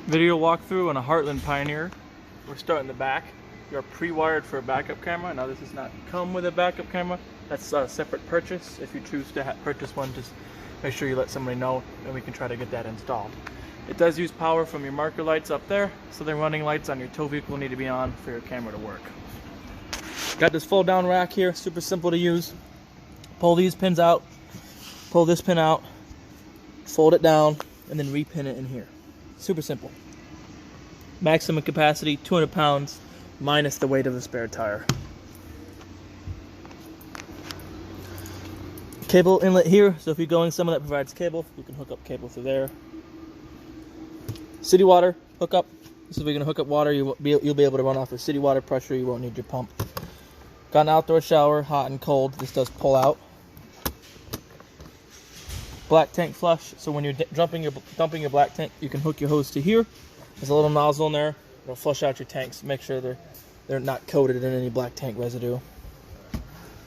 Video walkthrough on a Heartland Pioneer. We're starting the back. You're pre-wired for a backup camera. Now this does not come with a backup camera. That's a separate purchase. If you choose to purchase one, just make sure you let somebody know and we can try to get that installed. It does use power from your marker lights up there, so the running lights on your tow vehicle need to be on for your camera to work. Got this fold down rack here, super simple to use. Pull these pins out, pull this pin out, fold it down, and then repin it in here. Super simple. Maximum capacity, 200 pounds, minus the weight of the spare tire. Cable inlet here, so if you're going somewhere that provides cable, you can hook up cable through there. City water hookup. This is where you're going to hook up water. You'll be able to run off of city water pressure. You won't need your pump. Got an outdoor shower, hot and cold. This does pull out. Black tank flush, so when you're dumping your black tank, you can hook your hose to here. There's a little nozzle in there. It'll flush out your tanks. Make sure they're not coated in any black tank residue.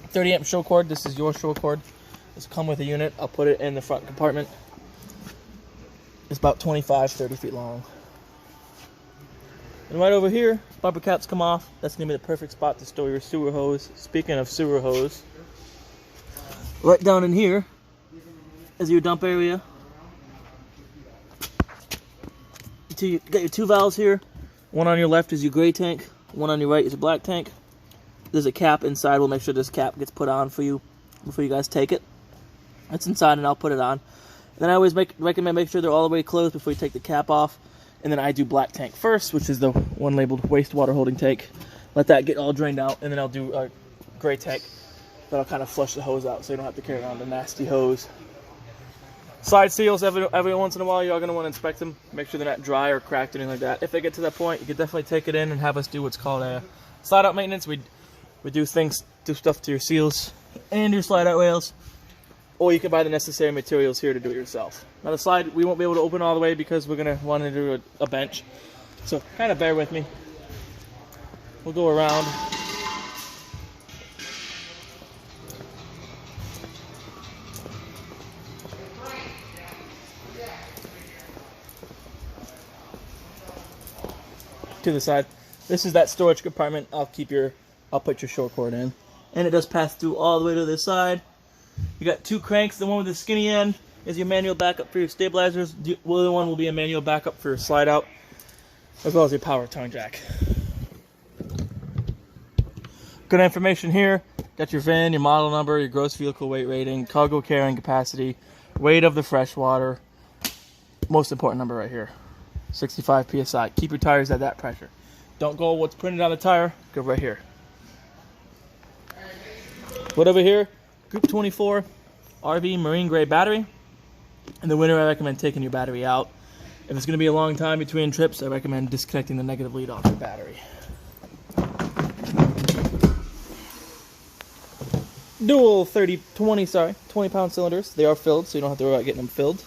30 amp show cord. This is your show cord. This will come with a unit. I'll put it in the front compartment. It's about 25-30 feet long. And right over here, bumper caps come off. That's going to be the perfect spot to store your sewer hose. Speaking of sewer hose, right down in here is your dump area. You got your two valves here. One on your left is your gray tank. One on your right is a black tank. There's a cap inside. We'll make sure this cap gets put on for you before you guys take it. It's inside and I'll put it on. And then I always recommend make sure they're all the way closed before you take the cap off. And then I do black tank first, which is the one labeled wastewater holding tank. Let that get all drained out, and then I'll do a gray tank that'll kind of flush the hose out so you don't have to carry around the nasty hose. Side seals, every once in a while, you're going to want to inspect them. Make sure they're not dry or cracked or anything like that. If they get to that point, you can definitely take it in and have us do what's called a slide out maintenance. We do stuff to your seals and your slide out rails. Or you can buy the necessary materials here to do it yourself. Now the slide, we won't be able to open all the way because we're going to want to do a bench. So kind of bear with me. We'll go around. To the side. This is that storage compartment. I'll put your short cord in. And it does pass through all the way to the side. You got two cranks. The one with the skinny end is your manual backup for your stabilizers. The other one will be a manual backup for your slide out, as well as your power tongue jack. Good information here. Got your VIN, your model number, your gross vehicle weight rating, cargo carrying capacity, weight of the fresh water. Most important number right here, 65 psi. Keep your tires at that pressure. Don't go what's printed on the tire. Go right here. Put over here. Group 24 RV marine gray battery. In the winter, I recommend taking your battery out. If it's going to be a long time between trips, I recommend disconnecting the negative lead off your battery. Dual 20 pound cylinders. They are filled, so you don't have to worry about getting them filled.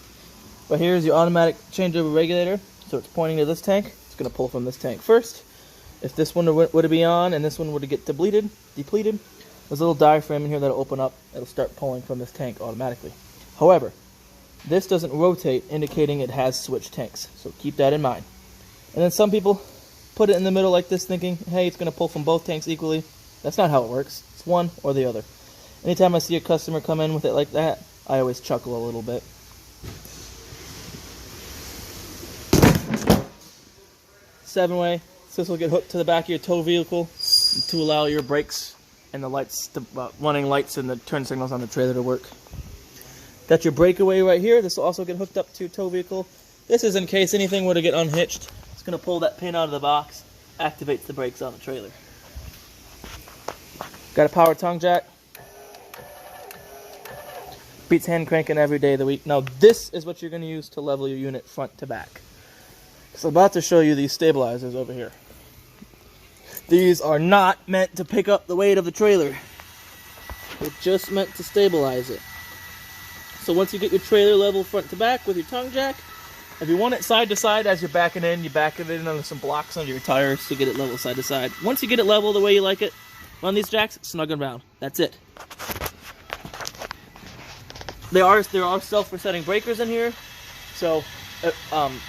But here's your automatic changeover regulator. So it's pointing to this tank. It's going to pull from this tank first. If this one were to be on and this one were to get depleted, there's a little diaphragm in here that'll open up. It'll start pulling from this tank automatically. However, this doesn't rotate, indicating it has switched tanks. So keep that in mind. And then some people put it in the middle like this, thinking, hey, it's going to pull from both tanks equally. That's not how it works. It's one or the other. Anytime I see a customer come in with it like that, I always chuckle a little bit. Seven-way. So this will get hooked to the back of your tow vehicle to allow your brakes and the lights, running lights and the turn signals on the trailer to work. Got your breakaway right here. This will also get hooked up to your tow vehicle. This is in case anything were to get unhitched. It's going to pull that pin out of the box, activates the brakes on the trailer. Got a power tongue jack. Beats hand cranking every day of the week. Now this is what you're going to use to level your unit front to back. So I'm about to show you these stabilizers over here. These are not meant to pick up the weight of the trailer. They're just meant to stabilize it. So once you get your trailer level front to back with your tongue jack, if you want it side to side as you're backing in, you back it in under some blocks under your tires to get it level side to side. Once you get it level the way you like it, run these jacks, snug them down. That's it. There are self-resetting breakers in here, so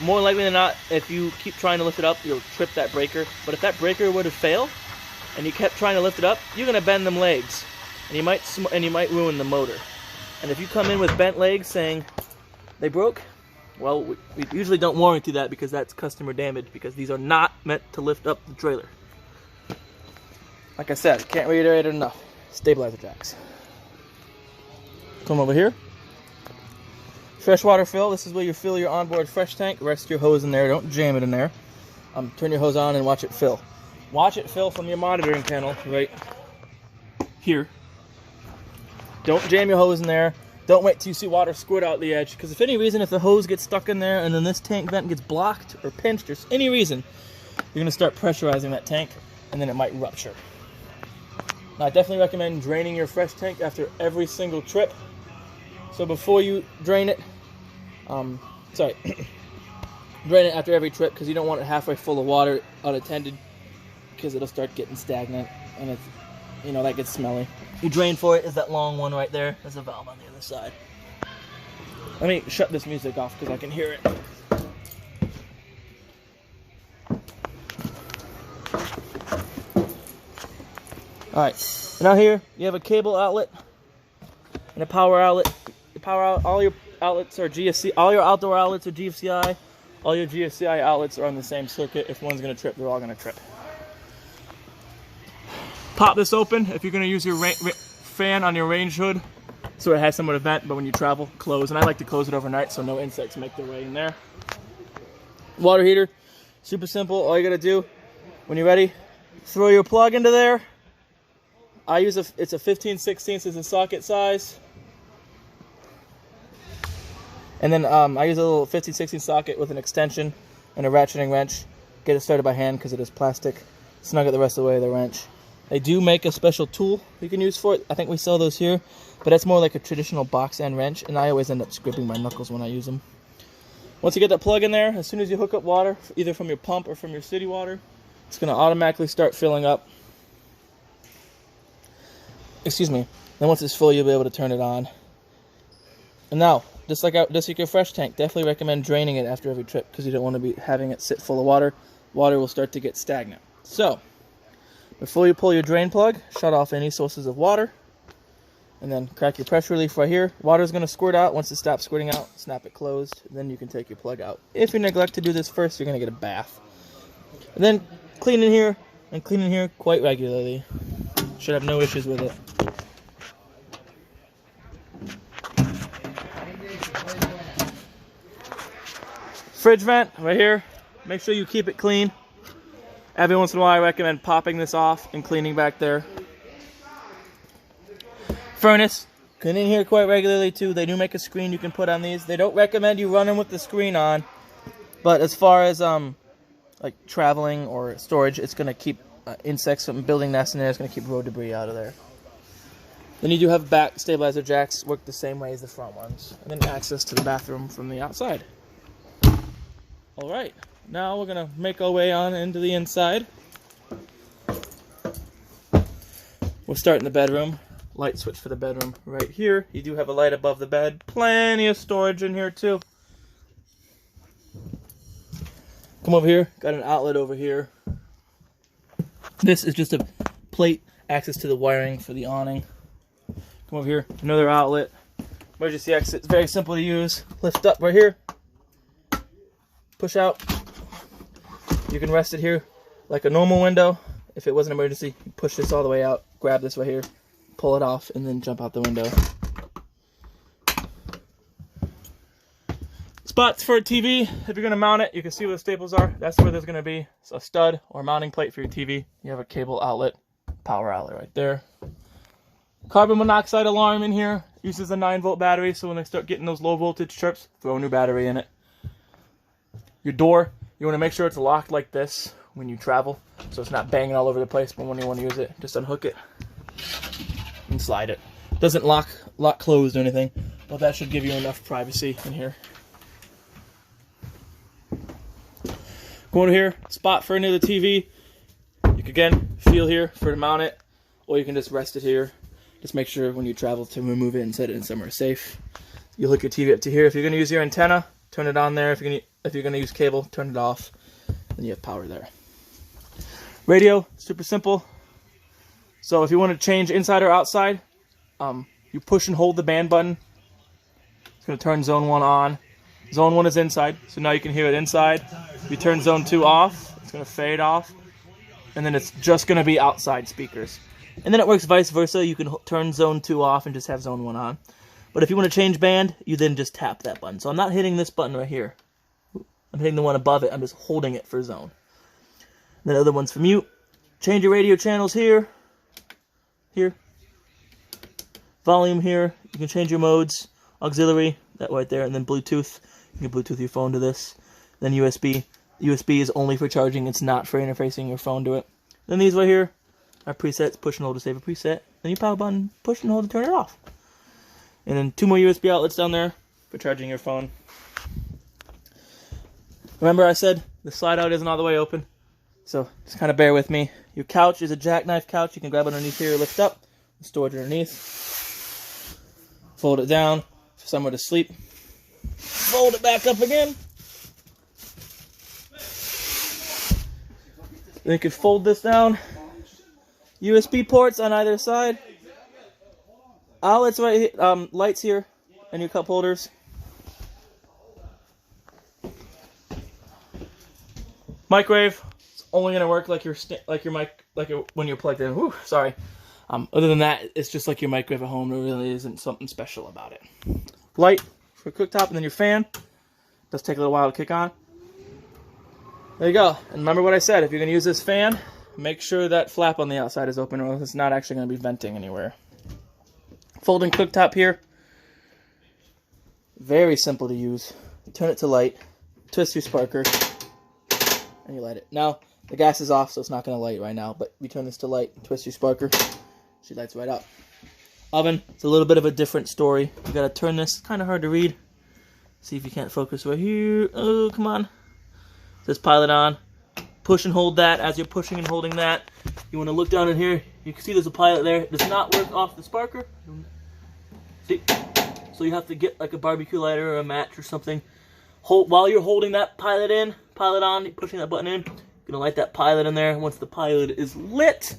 more likely than not, if you keep trying to lift it up, you'll trip that breaker. But if that breaker were to fail, and you kept trying to lift it up, you're gonna bend them legs, and you might ruin the motor. And if you come in with bent legs saying they broke, well, we usually don't warranty that because that's customer damage, because these are not meant to lift up the trailer. Like I said, can't reiterate it enough. Stabilizer jacks. Come over here. Freshwater fill. This is where you fill your onboard fresh tank. Rest your hose in there. Don't jam it in there. Turn your hose on and watch it fill. Watch it fill from your monitoring panel right here. Don't jam your hose in there. Don't wait till you see water squirt out the edge, because if the hose gets stuck in there and then this tank vent gets blocked or pinched or any reason, you're going to start pressurizing that tank and then it might rupture. Now, I definitely recommend draining your fresh tank after every single trip. So before you drain it, drain it after every trip, because you don't want it halfway full of water unattended, because it'll start getting stagnant and it's, that gets smelly. You drain for it is that long one right there. There's a valve on the other side. Let me shut this music off because I can hear it. Alright, now here you have a cable outlet and a power outlet. All your outlets are GFCI, all your outdoor outlets are GFCI. All your GFCI outlets are on the same circuit. If one's going to trip, they're all going to trip. Pop this open if you're going to use your fan on your range hood so it has somewhere to vent, but when you travel, close. And I like to close it overnight so no insects make their way in there. Water heater, super simple. All you got to do when you're ready, throw your plug into there. I use it's a 15/16 is the socket size. And then I use a little 15/16 socket with an extension and a ratcheting wrench. Get it started by hand because it is plastic. Snug it the rest of the way with a wrench. They do make a special tool you can use for it. I think we sell those here, but that's more like a traditional box end wrench, and I always end up scraping my knuckles when I use them. Once you get that plug in there, as soon as you hook up water, either from your pump or from your city water, it's going to automatically start filling up. Excuse me. Then once it's full, you'll be able to turn it on. And now, just like your fresh tank, definitely recommend draining it after every trip because you don't want to be having it sit full of water. Water will start to get stagnant. So, before you pull your drain plug, shut off any sources of water. And then crack your pressure relief right here. Water is going to squirt out. Once it stops squirting out, snap it closed. Then you can take your plug out. If you neglect to do this first, you're going to get a bath. And then clean in here and clean in here quite regularly. Should have no issues with it. Fridge vent right here. Make sure you keep it clean. Every once in a while I recommend popping this off and cleaning back there. Furnace. Clean in here quite regularly too. They do make a screen you can put on these. They don't recommend you running with the screen on. But as far as like traveling or storage, it's going to keep insects from building nests in there. It's going to keep road debris out of there. Then you do have back stabilizer jacks. Work the same way as the front ones. And then access to the bathroom from the outside. Alright, now we're going to make our way on into the inside. We'll start in the bedroom. Light switch for the bedroom right here. You do have a light above the bed. Plenty of storage in here too. Come over here. Got an outlet over here. This is just a plate, access to the wiring for the awning. Come over here. Another outlet. Emergency exit. It's very simple to use. Lift up right here. Push out. You can rest it here like a normal window. If it was an emergency, you push this all the way out, grab this right here, pull it off, and then jump out the window. Spots for a TV. If you're going to mount it, you can see where the staples are. That's where there's going to be a stud or mounting plate for your TV. You have a cable outlet, power outlet right there. Carbon monoxide alarm in here. Uses a 9-volt battery, so when they start getting those low voltage chirps, throw a new battery in it. Your door, you want to make sure it's locked like this when you travel, so it's not banging all over the place, but when you want to use it, just unhook it and slide it. It doesn't lock closed or anything, but that should give you enough privacy in here. Go over here, spot for another TV. You can again feel here for to mount it, or you can just rest it here. Just make sure when you travel to remove it and set it in somewhere safe. You hook your TV up to here. If you're going to use your antenna, turn it on there. If you're gonna use cable, turn it off. Then you have power there. Radio, super simple. So if you want to change inside or outside, you push and hold the band button. It's going to turn zone 1 on. Zone 1 is inside, so now you can hear it inside. If you turn zone 2 off, it's going to fade off. And then it's just going to be outside speakers. And then it works vice versa. You can turn zone 2 off and just have zone 1 on. But if you want to change band, you then just tap that button. So I'm not hitting this button right here. I'm hitting the one above it. I'm just holding it for zone. And the other one's for mute. Change your radio channels here. Here. Volume here. You can change your modes. Auxiliary, that right there. And then Bluetooth. You can Bluetooth your phone to this. Then USB. USB is only for charging. It's not for interfacing your phone to it. Then these right here are presets. Push and hold to save a preset. Then you power button. Push and hold to turn it off. And then 2 more USB outlets down there for charging your phone. Remember I said the slide out isn't all the way open. So just kind of bear with me. Your couch is a jackknife couch. You can grab it underneath here, lift up, storage underneath. Fold it down for somewhere to sleep. Fold it back up again. Then you can fold this down. USB ports on either side. Outlets right here, lights here, and your cup holders. Microwave. It's only gonna work like your when you're plugged in. Whew, sorry. Other than that, it's just like your microwave at home. There really isn't something special about it. Light for cooktop, and then your fan. Does take a little while to kick on. There you go. And remember what I said. If you're gonna use this fan, make sure that flap on the outside is open, or else it's not actually gonna be venting anywhere. Folding cooktop here. Very simple to use. Turn it to light. Twist your sparker. And you light it. Now, the gas is off, so it's not going to light right now. But you turn this to light, twist your sparker, she lights right up. Oven, it's a little bit of a different story. You got to turn this, kind of hard to read. See if you can't focus right here. Oh, come on. Just pile it on. Push and hold that. As you're pushing and holding that, you want to look down in here. You can see there's a pilot there. It does not work off the sparker. See? So you have to get like a barbecue lighter or a match or something. While you're holding that pilot on, pushing that button in, you're gonna light that pilot in there. Once the pilot is lit,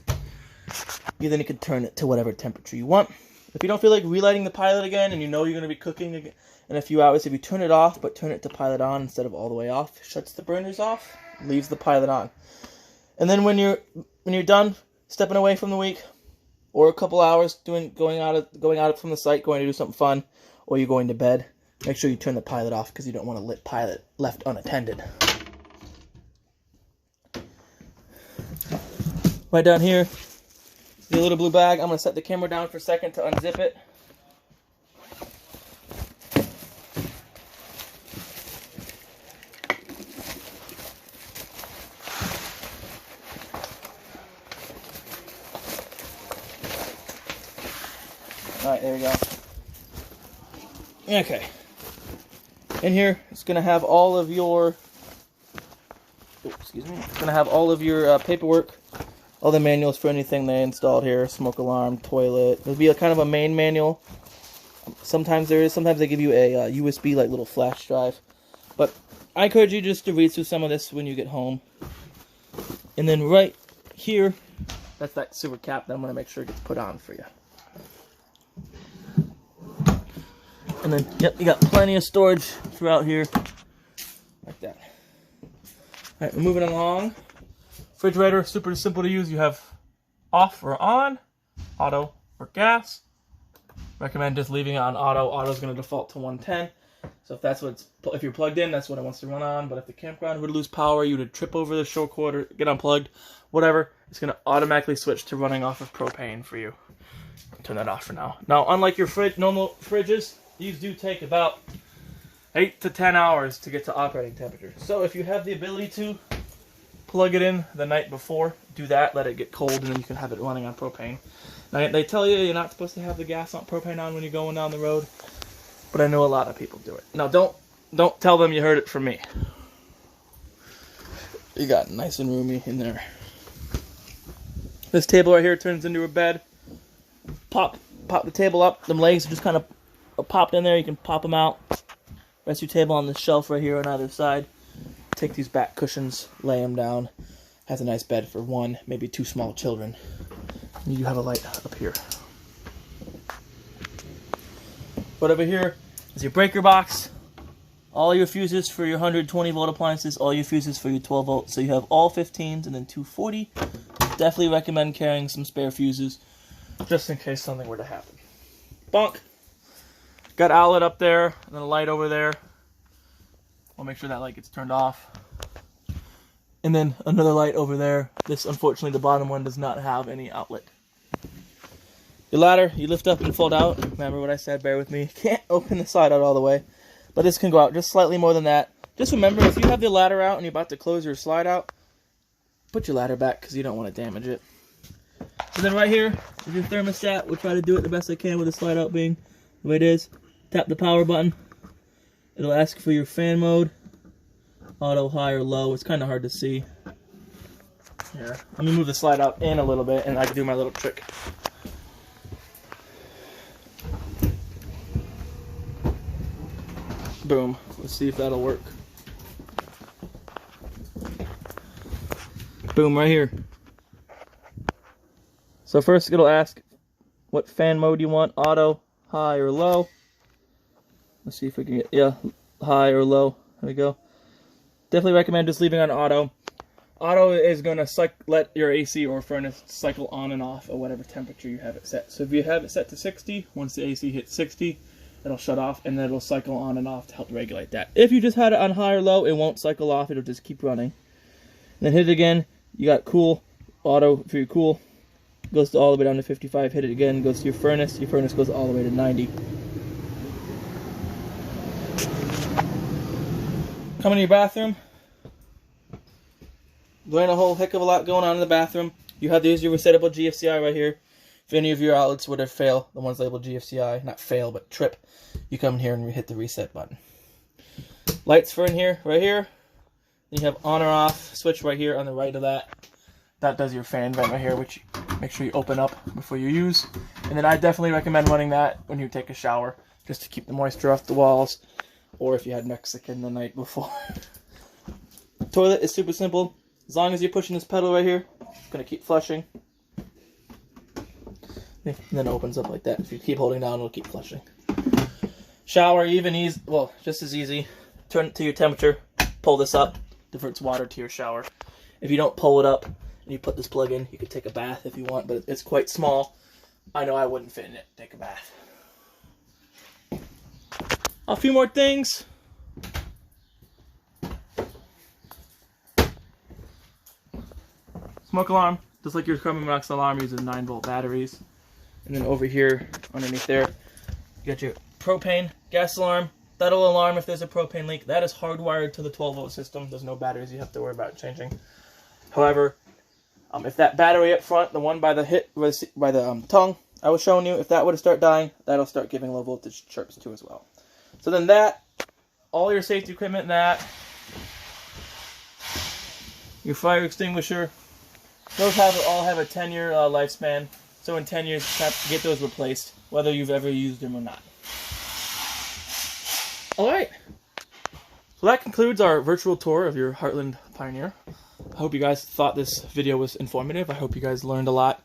then you can turn it to whatever temperature you want. If you don't feel like relighting the pilot again, and you know you're gonna be cooking in a few hours, if you turn it off, but turn it to pilot on instead of all the way off, shuts the burners off, leaves the pilot on. And then when you're done stepping away from the week, or a couple hours going out from the site, going to do something fun, or you're going to bed, make sure you turn the pilot off because you don't want a lit pilot left unattended. Right down here, the little blue bag. I'm going to set the camera down for a second to unzip it. Alright, there we go. Okay. In here, it's going to have all of your, it's going to have all of your paperwork, all the manuals for anything they installed here, smoke alarm, toilet. There'll be a kind of a main manual. Sometimes there is, sometimes they give you a USB like little flash drive. But I encourage you just to read through some of this when you get home. And then right here, that's that sewer cap that I'm going to make sure gets put on for you. And then, yep, you got plenty of storage throughout here, like that. All right, we're moving along. Refrigerator, super simple to use. You have off or on, auto or gas. Recommend just leaving it on auto. Auto's going to default to 110. So if you're plugged in, that's what it wants to run on. But if the campground would lose power, you would trip over the shore cord or get unplugged, whatever, it's going to automatically switch to running off of propane for you. Turn that off for now. Now, unlike your normal fridges, these do take about 8 to 10 hours to get to operating temperature. So if you have the ability to plug it in the night before, do that, let it get cold, and then you can have it running on propane. Now, they tell you you're not supposed to have the gas on propane on when you're going down the road, but I know a lot of people do it. Now, don't tell them you heard it from me. You got nice and roomy in there. This table right here turns into a bed. Pop the table up. Them legs are just kind of popped in there. You can pop them out. Rest your table on the shelf right here on either side. Take these back cushions, lay them down. Has a nice bed for one, maybe two small children. And you have a light up here. But over here is your breaker box. All your fuses for your 120 volt appliances, all your fuses for your 12 volt. So you have all 15s and then 240. Definitely recommend carrying some spare fuses just in case something were to happen. Bunk. Got outlet up there and then a light over there. I'll make sure that light gets turned off. And then another light over there. This, unfortunately, the bottom one does not have any outlet. Your ladder, you lift up and fold out. Remember what I said, bear with me. Can't open the slide out all the way. But this can go out just slightly more than that. Just remember, if you have the ladder out and you're about to close your slide out, put your ladder back because you don't want to damage it. And then right here is your thermostat. We'll try to do it the best I can with the slide out being the way it is. Tap the power button. It'll ask for your fan mode. Auto, high, or low. It's kind of hard to see. Here, let me move the slide out in a little bit and I can do my little trick. Boom. Let's see if that'll work. Boom, right here. So first it'll ask what fan mode you want, auto, high, or low. Let's see if we can get, yeah, high or low. There we go. Definitely recommend just leaving on auto. Auto is going to let your AC or furnace cycle on and off at whatever temperature you have it set. So if you have it set to 60, once the AC hits 60, it'll shut off and then it'll cycle on and off to help regulate that. If you just had it on high or low, it won't cycle off, it'll just keep running. And then hit it again, you got cool, auto for your cool, goes all the way down to 55, hit it again, goes to your furnace goes all the way to 90. Come in your bathroom. There ain't a whole heck of a lot going on in the bathroom. You have these, your resettable GFCI right here. If any of your outlets would have failed, the ones labeled GFCI, not fail, but trip, you come in here and hit the reset button. Lights for in here, right here. Then you have on or off switch right here on the right of that. That does your fan vent right here, which make sure you open up before you use. And then I definitely recommend running that when you take a shower, just to keep the moisture off the walls, or if you had Mexican the night before. Toilet is super simple. As long as you're pushing this pedal right here, it's going to keep flushing. And then it opens up like that. If you keep holding down, it'll keep flushing. Shower, even easy, well, just as easy. Turn it to your temperature, pull this up, diverts water to your shower. If you don't pull it up and you put this plug in, you could take a bath if you want, but it's quite small. I know I wouldn't fit in it, take a bath. A few more things. Smoke alarm, just like your carbon monoxide alarm, uses 9-volt batteries. And then over here, underneath there, you got your propane gas alarm. That'll alarm if there's a propane leak. That is hardwired to the 12-volt system. There's no batteries you have to worry about changing. However, if that battery up front, the one by the tongue I was showing you, if that were to start dying, that'll start giving low voltage chirps too as well. So then that, all your safety equipment, that, your fire extinguisher, those all have a 10-year lifespan. So in 10 years, you have to get those replaced, whether you've ever used them or not. Alright, so that concludes our virtual tour of your Heartland Pioneer. I hope you guys thought this video was informative. I hope you guys learned a lot.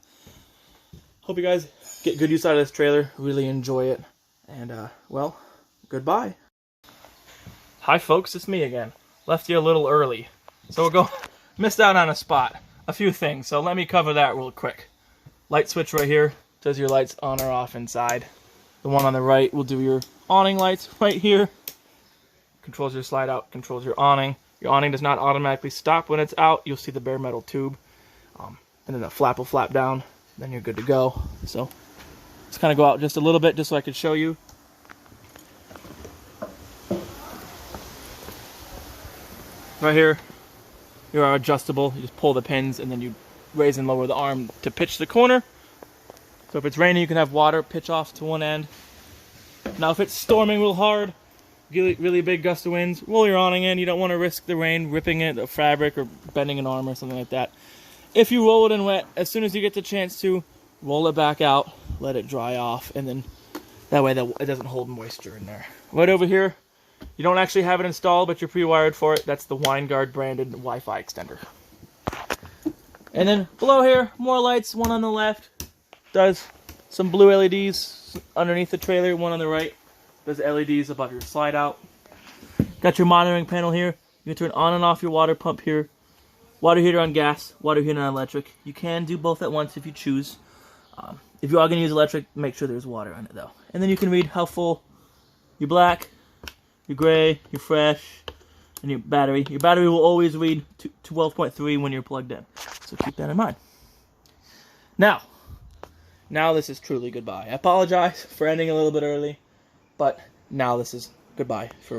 Hope you guys get good use out of this trailer, really enjoy it. And, well, goodbye. Hi folks, it's me again. Left you a little early. So missed out on a spot. A few things, so let me cover that real quick. Light switch right here does your lights on or off inside. The one on the right will do your awning lights right here. Controls your slide out, controls your awning. Your awning does not automatically stop when it's out. You'll see the bare metal tube. And then the flap will flap down. Then you're good to go. So let's kind of go out just a little bit just so I can show you. Right here, you are adjustable. You just pull the pins and then you raise and lower the arm to pitch the corner. So if it's raining, you can have water pitch off to one end. Now if it's storming real hard, really big gust of winds, roll your awning in. You don't want to risk the rain ripping it, the fabric, or bending an arm or something like that. If you roll it in wet, as soon as you get the chance to, roll it back out, let it dry off, and then that way it doesn't hold moisture in there. Right over here, You don't actually have it installed, but you're pre-wired for it. That's the WineGuard branded Wi-Fi extender. And then below here, more lights. One on the left does some blue LEDs underneath the trailer. One on the right does LEDs above your slide out. Got your monitoring panel here. You can turn on and off your water pump here. Water heater on gas, water heater on electric. You can do both at once if you choose. If you are going to use electric, make sure there's water on it though. And then you can read how full your black, your gray, your fresh, and your battery. Your battery will always read 12.3 when you're plugged in. So keep that in mind. Now this is truly goodbye. I apologize for ending a little bit early, but now this is goodbye for a reason.